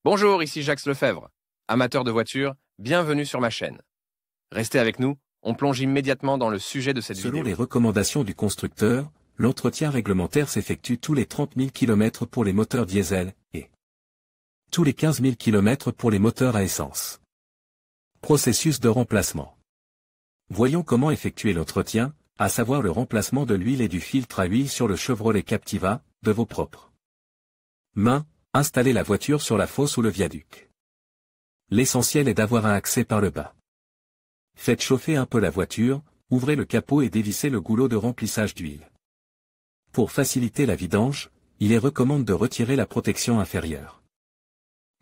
Bonjour, ici Jacques Lefebvre. Amateur de voitures, bienvenue sur ma chaîne. Restez avec nous, on plonge immédiatement dans le sujet de cette vidéo. Selon les recommandations du constructeur, l'entretien réglementaire s'effectue tous les 30 000 km pour les moteurs diesel, et tous les 15 000 km pour les moteurs à essence. Processus de remplacement. Voyons comment effectuer l'entretien, à savoir le remplacement de l'huile et du filtre à huile sur le Chevrolet Captiva, de vos propres mains. Installez la voiture sur la fosse ou le viaduc. L'essentiel est d'avoir un accès par le bas. Faites chauffer un peu la voiture, ouvrez le capot et dévissez le goulot de remplissage d'huile. Pour faciliter la vidange, il est recommandé de retirer la protection inférieure.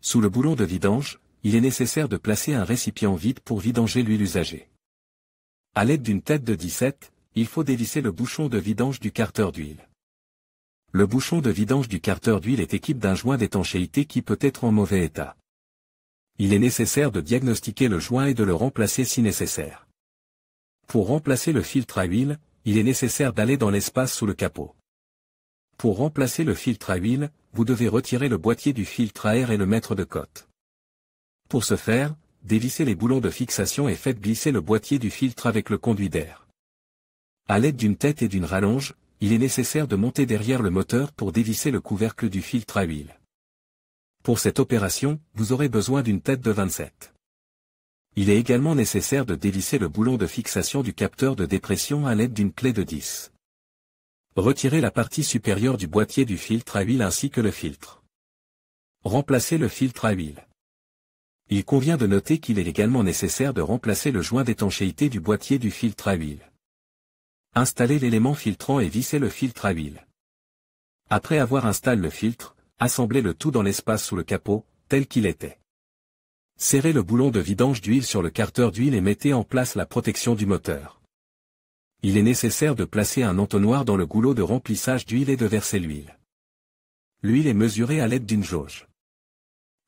Sous le boulon de vidange, il est nécessaire de placer un récipient vide pour vidanger l'huile usagée. À l'aide d'une tête de 17, il faut dévisser le bouchon de vidange du carter d'huile. Le bouchon de vidange du carter d'huile est équipé d'un joint d'étanchéité qui peut être en mauvais état. Il est nécessaire de diagnostiquer le joint et de le remplacer si nécessaire. Pour remplacer le filtre à huile, il est nécessaire d'aller dans l'espace sous le capot. Pour remplacer le filtre à huile, vous devez retirer le boîtier du filtre à air et le mettre de côte. Pour ce faire, dévissez les boulons de fixation et faites glisser le boîtier du filtre avec le conduit d'air. À l'aide d'une tête et d'une rallonge, il est nécessaire de monter derrière le moteur pour dévisser le couvercle du filtre à huile. Pour cette opération, vous aurez besoin d'une tête de 27. Il est également nécessaire de dévisser le boulon de fixation du capteur de dépression à l'aide d'une clé de 10. Retirez la partie supérieure du boîtier du filtre à huile ainsi que le filtre. Remplacez le filtre à huile. Il convient de noter qu'il est également nécessaire de remplacer le joint d'étanchéité du boîtier du filtre à huile. Installez l'élément filtrant et vissez le filtre à huile. Après avoir installé le filtre, assemblez le tout dans l'espace sous le capot, tel qu'il était. Serrez le boulon de vidange d'huile sur le carter d'huile et mettez en place la protection du moteur. Il est nécessaire de placer un entonnoir dans le goulot de remplissage d'huile et de verser l'huile. L'huile est mesurée à l'aide d'une jauge.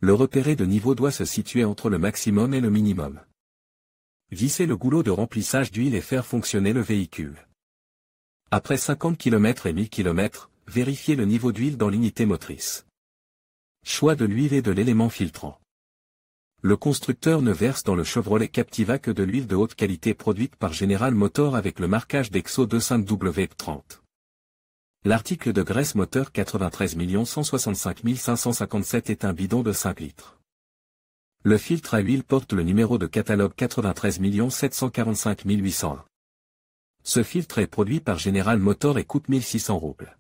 Le repéré de niveau doit se situer entre le maximum et le minimum. Vissez le goulot de remplissage d'huile et faire fonctionner le véhicule. Après 50 km et 1000 km, vérifiez le niveau d'huile dans l'unité motrice. Choix de l'huile et de l'élément filtrant. Le constructeur ne verse dans le Chevrolet Captiva que de l'huile de haute qualité produite par General Motors avec le marquage Dexo 25W30. L'article de graisse moteur 93 165 557 est un bidon de 5 litres. Le filtre à huile porte le numéro de catalogue 93 745 801. Ce filtre est produit par General Motors et coûte 1600 roubles.